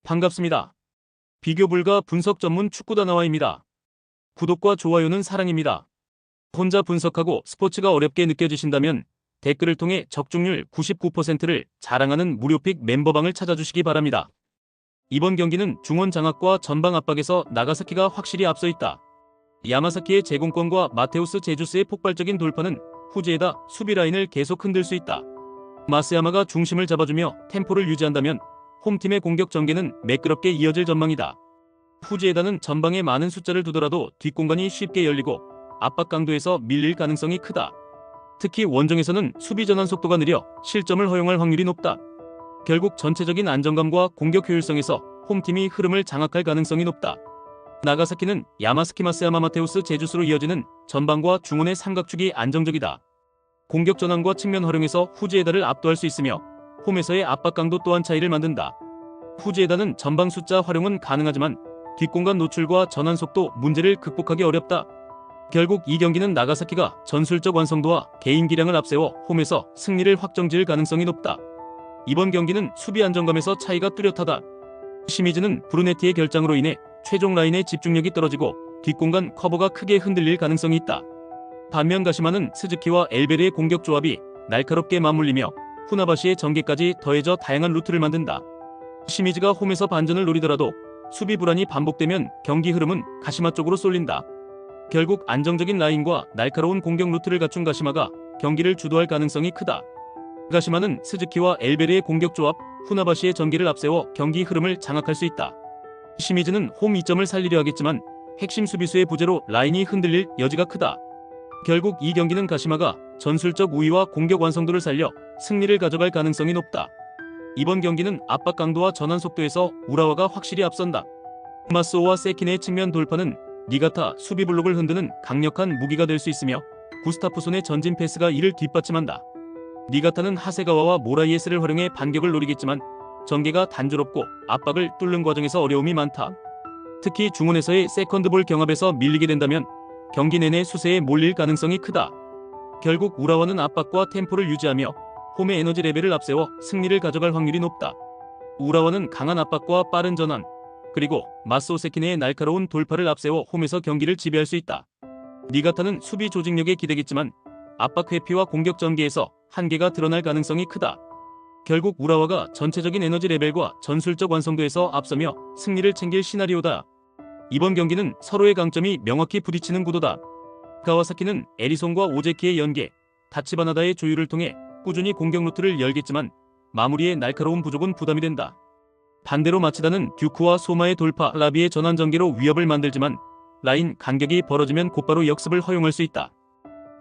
반갑습니다. 비교 불가 분석 전문 축구다나와입니다. 구독과 좋아요는 사랑입니다. 혼자 분석하고 스포츠가 어렵게 느껴지신다면 댓글을 통해 적중률 99%를 자랑하는 무료픽 멤버방을 찾아주시기 바랍니다. 이번 경기는 중원 장악과 전방 압박에서 나가사키가 확실히 앞서 있다. 야마사키의 제공권과 마테우스 제주스의 폭발적인 돌파는 후지에다 수비 라인을 계속 흔들 수 있다. 마스야마가 중심을 잡아주며 템포를 유지한다면 홈팀의 공격 전개는 매끄럽게 이어질 전망이다. 후지에다는 전방에 많은 숫자를 두더라도 뒷공간이 쉽게 열리고 압박 강도에서 밀릴 가능성이 크다. 특히 원정에서는 수비 전환 속도가 느려 실점을 허용할 확률이 높다. 결국 전체적인 안정감과 공격 효율성에서 홈팀이 흐름을 장악할 가능성이 높다. 나가사키는 야마스키 마스야마 마테우스 제주스로 이어지는 전방과 중원의 삼각축이 안정적이다. 공격 전환과 측면 활용에서 후지에다를 압도할 수 있으며 홈에서의 압박 강도 또한 차이를 만든다. 후지에다는 전방 숫자 활용은 가능하지만 뒷공간 노출과 전환 속도 문제를 극복하기 어렵다. 결국 이 경기는 나가사키가 전술적 완성도와 개인 기량을 앞세워 홈에서 승리를 확정지을 가능성이 높다. 이번 경기는 수비 안정감에서 차이가 뚜렷하다. 시미즈는 브루네티의 결장으로 인해 최종 라인의 집중력이 떨어지고 뒷공간 커버가 크게 흔들릴 가능성이 있다. 반면 가시마는 스즈키와 엘베르의 공격 조합이 날카롭게 맞물리며 후나바시의 전개까지 더해져 다양한 루트를 만든다. 시미즈가 홈에서 반전을 노리더라도 수비 불안이 반복되면 경기 흐름은 가시마 쪽으로 쏠린다. 결국 안정적인 라인과 날카로운 공격 루트를 갖춘 가시마가 경기를 주도할 가능성이 크다. 가시마는 스즈키와 엘베르의 공격 조합, 후나바시의 전개를 앞세워 경기 흐름을 장악할 수 있다. 시미즈는 홈 이점을 살리려 하겠지만 핵심 수비수의 부재로 라인이 흔들릴 여지가 크다. 결국 이 경기는 가시마가 전술적 우위와 공격 완성도를 살려 승리를 가져갈 가능성이 높다. 이번 경기는 압박 강도와 전환 속도에서 우라와가 확실히 앞선다. 마스오와 세키네의 측면 돌파는 니가타 수비 블록을 흔드는 강력한 무기가 될 수 있으며 구스타프손의 전진 패스가 이를 뒷받침한다. 니가타는 하세가와와 모라이에스를 활용해 반격을 노리겠지만 전개가 단조롭고 압박을 뚫는 과정에서 어려움이 많다. 특히 중원에서의 세컨드볼 경합에서 밀리게 된다면 경기 내내 수세에 몰릴 가능성이 크다. 결국 우라와는 압박과 템포를 유지하며 홈의 에너지 레벨을 앞세워 승리를 가져갈 확률이 높다. 우라와는 강한 압박과 빠른 전환, 그리고 마스오 세키네의 날카로운 돌파를 앞세워 홈에서 경기를 지배할 수 있다. 니가타는 수비 조직력에 기대겠지만 압박 회피와 공격 전개에서 한계가 드러날 가능성이 크다. 결국 우라와가 전체적인 에너지 레벨과 전술적 완성도에서 앞서며 승리를 챙길 시나리오다. 이번 경기는 서로의 강점이 명확히 부딪히는 구도다. 가와사키는 에리손과 오제키의 연계, 다치바나다의 조율을 통해 꾸준히 공격 루트를 열겠지만 마무리의 날카로운 부족은 부담이 된다. 반대로 마치다는 듀크와 소마의 돌파, 라비의 전환 전개로 위협을 만들지만 라인 간격이 벌어지면 곧바로 역습을 허용할 수 있다.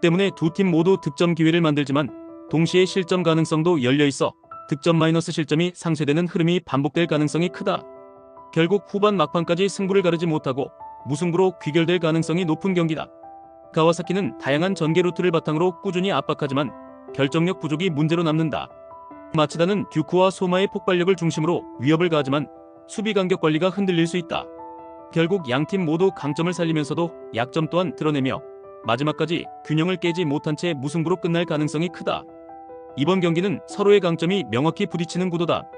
때문에 두 팀 모두 득점 기회를 만들지만 동시에 실점 가능성도 열려있어 득점 마이너스 실점이 상쇄되는 흐름이 반복될 가능성이 크다. 결국 후반 막판까지 승부를 가르지 못하고 무승부로 귀결될 가능성이 높은 경기다. 가와사키는 다양한 전개 루트를 바탕으로 꾸준히 압박하지만 결정력 부족이 문제로 남는다. 마치다는 듀크와 소마의 폭발력을 중심으로 위협을 가하지만 수비 간격 관리가 흔들릴 수 있다. 결국 양팀 모두 강점을 살리면서도 약점 또한 드러내며 마지막까지 균형을 깨지 못한 채 무승부로 끝날 가능성이 크다. 이번 경기는 서로의 강점이 명확히 부딪히는 구도다.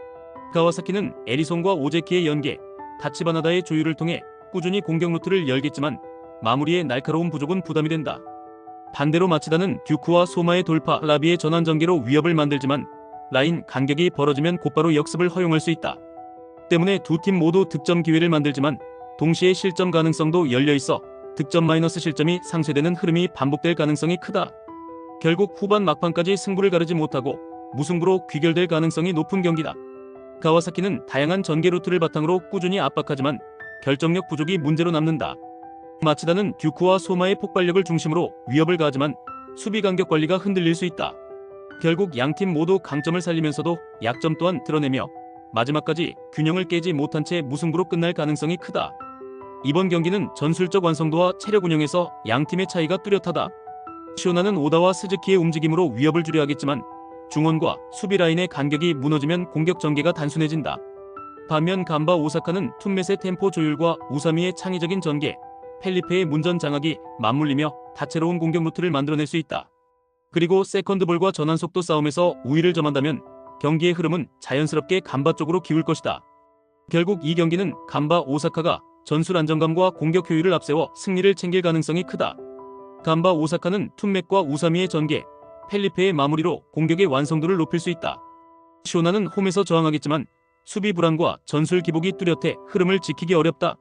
가와사키는 에리손과 오제키의 연계, 다치바나다의 조율을 통해 꾸준히 공격 루트를 열겠지만 마무리의 날카로운 부족은 부담이 된다. 반대로 마치다는 듀크와 소마의 돌파, 라비의 전환 전개로 위협을 만들지만 라인 간격이 벌어지면 곧바로 역습을 허용할 수 있다. 때문에 두 팀 모두 득점 기회를 만들지만 동시에 실점 가능성도 열려있어 득점 마이너스 실점이 상쇄되는 흐름이 반복될 가능성이 크다. 결국 후반 막판까지 승부를 가르지 못하고 무승부로 귀결될 가능성이 높은 경기다. 가와사키는 다양한 전개 루트를 바탕으로 꾸준히 압박하지만 결정력 부족이 문제로 남는다. 마치다는 듀크와 소마의 폭발력을 중심으로 위협을 가하지만 수비 간격 관리가 흔들릴 수 있다. 결국 양팀 모두 강점을 살리면서도 약점 또한 드러내며 마지막까지 균형을 깨지 못한 채 무승부로 끝날 가능성이 크다. 이번 경기는 전술적 완성도와 체력 운영에서 양팀의 차이가 뚜렷하다. 시오나는 오다와 스즈키의 움직임으로 위협을 주려 하겠지만 중원과 수비 라인의 간격이 무너지면 공격 전개가 단순해진다. 반면 간바 오사카는 툰메의 템포 조율과 우사미의 창의적인 전개, 펠리페의 문전 장악이 맞물리며 다채로운 공격 루트를 만들어낼 수 있다. 그리고 세컨드볼과 전환 속도 싸움에서 우위를 점한다면 경기의 흐름은 자연스럽게 간바 쪽으로 기울 것이다. 결국 이 경기는 간바 오사카가 전술 안정감과 공격 효율을 앞세워 승리를 챙길 가능성이 크다. 간바 오사카는 툰맥과 우사미의 전개, 펠리페의 마무리로 공격의 완성도를 높일 수 있다. 시오나는 홈에서 저항하겠지만 수비 불안과 전술 기복이 뚜렷해 흐름을 지키기 어렵다.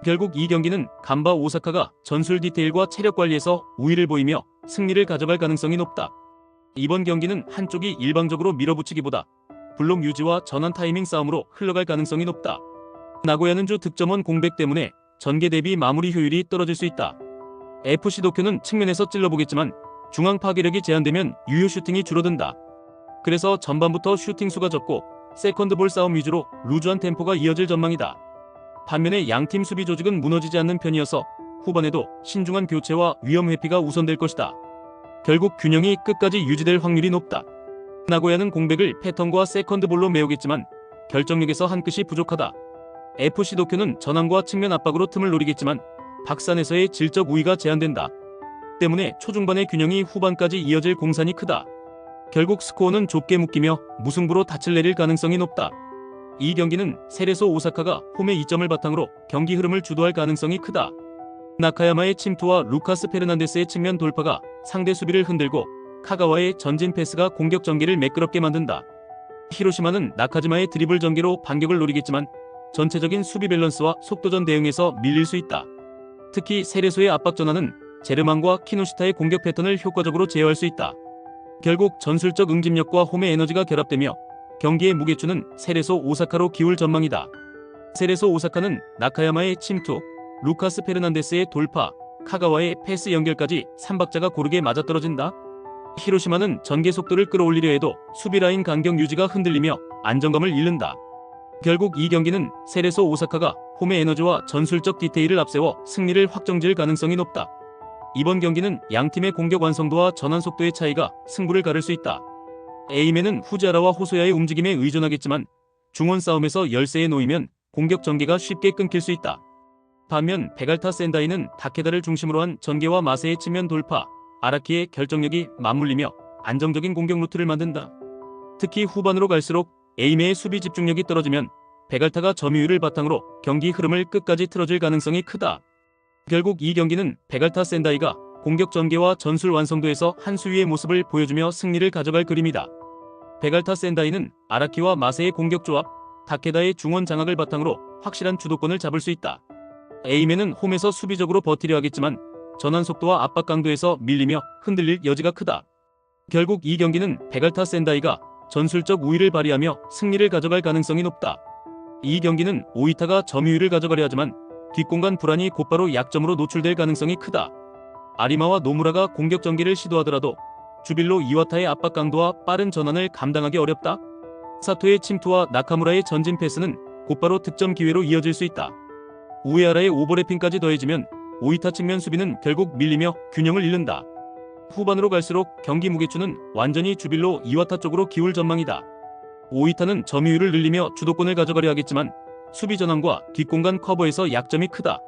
결국 이 경기는 간바 오사카가 전술 디테일과 체력 관리에서 우위를 보이며 승리를 가져갈 가능성이 높다. 이번 경기는 한쪽이 일방적으로 밀어붙이기보다 블록 유지와 전환 타이밍 싸움으로 흘러갈 가능성이 높다. 나고야는 주 득점원 공백 때문에 전개 대비 마무리 효율이 떨어질 수 있다. FC 도쿄는 측면에서 찔러보겠지만 중앙 파괴력이 제한되면 유효 슈팅이 줄어든다. 그래서 전반부터 슈팅 수가 적고 세컨드볼 싸움 위주로 루즈한 템포가 이어질 전망이다. 반면에 양팀 수비 조직은 무너지지 않는 편이어서 후반에도 신중한 교체와 위험 회피가 우선될 것이다. 결국 균형이 끝까지 유지될 확률이 높다. 나고야는 공백을 패턴과 세컨드볼로 메우겠지만 결정력에서 한 끗이 부족하다. FC 도쿄는 전환과 측면 압박으로 틈을 노리겠지만 박산에서의 질적 우위가 제한된다. 때문에 초중반의 균형이 후반까지 이어질 공산이 크다. 결국 스코어는 좁게 묶이며 무승부로 닻을 내릴 가능성이 높다. 이 경기는 세레소 오사카가 홈의 2점을 바탕으로 경기 흐름을 주도할 가능성이 크다. 나카야마의 침투와 루카스 페르난데스의 측면 돌파가 상대 수비를 흔들고 카가와의 전진 패스가 공격 전개를 매끄럽게 만든다. 히로시마는 나카지마의 드리블 전개로 반격을 노리겠지만 전체적인 수비 밸런스와 속도전 대응에서 밀릴 수 있다. 특히 세레소의 압박 전환은 제르만과 키노시타의 공격 패턴을 효과적으로 제어할 수 있다. 결국 전술적 응집력과 홈의 에너지가 결합되며 경기의 무게추는 세레소 오사카로 기울 전망이다. 세레소 오사카는 나카야마의 침투, 루카스 페르난데스의 돌파, 카가와의 패스 연결까지 3박자가 고르게 맞아떨어진다. 히로시마는 전개 속도를 끌어올리려 해도 수비 라인 간격 유지가 흔들리며 안정감을 잃는다. 결국 이 경기는 세레소 오사카가 홈의 에너지와 전술적 디테일을 앞세워 승리를 확정지을 가능성이 높다. 이번 경기는 양팀의 공격 완성도와 전환 속도의 차이가 승부를 가를 수 있다. 에이맨은 후지하라와 호소야의 움직임에 의존하겠지만 중원 싸움에서 열세에 놓이면 공격 전개가 쉽게 끊길 수 있다. 반면 베갈타 센다이는 다케다를 중심으로 한 전개와 마세의 측면 돌파, 아라키의 결정력이 맞물리며 안정적인 공격 루트를 만든다. 특히 후반으로 갈수록 에이메의 수비 집중력이 떨어지면 베갈타가 점유율을 바탕으로 경기 흐름을 끝까지 틀어줄 가능성이 크다. 결국 이 경기는 베갈타 센다이가 공격 전개와 전술 완성도에서 한 수위의 모습을 보여주며 승리를 가져갈 그림이다. 베갈타 센다이는 아라키와 마세의 공격 조합, 다케다의 중원 장악을 바탕으로 확실한 주도권을 잡을 수 있다. 에이맨은 홈에서 수비적으로 버티려 하겠지만 전환 속도와 압박 강도에서 밀리며 흔들릴 여지가 크다. 결국 이 경기는 베갈타 센다이가 전술적 우위를 발휘하며 승리를 가져갈 가능성이 높다. 이 경기는 오이타가 점유율을 가져가려 하지만 뒷공간 불안이 곧바로 약점으로 노출될 가능성이 크다. 아리마와 노무라가 공격 전개를 시도하더라도 주빌로 이와타의 압박 강도와 빠른 전환을 감당하기 어렵다. 사토의 침투와 나카무라의 전진 패스는 곧바로 득점 기회로 이어질 수 있다. 우에하라의 오버래핑까지 더해지면 오이타 측면 수비는 결국 밀리며 균형을 잃는다. 후반으로 갈수록 경기 무게추는 완전히 주빌로 이와타 쪽으로 기울 전망이다. 오이타는 점유율을 늘리며 주도권을 가져가려 하겠지만 수비 전환과 뒷공간 커버에서 약점이 크다.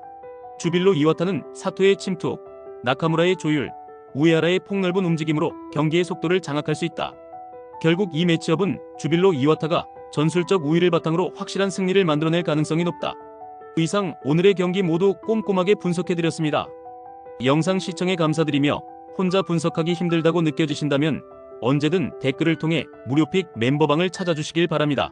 주빌로 이와타는 사토의 침투, 나카무라의 조율, 우에하라의 폭넓은 움직임으로 경기의 속도를 장악할 수 있다. 결국 이 매치업은 주빌로 이와타가 전술적 우위를 바탕으로 확실한 승리를 만들어낼 가능성이 높다. 이상 오늘의 경기 모두 꼼꼼하게 분석해드렸습니다. 영상 시청에 감사드리며 혼자 분석하기 힘들다고 느껴지신다면 언제든 댓글을 통해 무료픽 멤버방을 찾아주시길 바랍니다.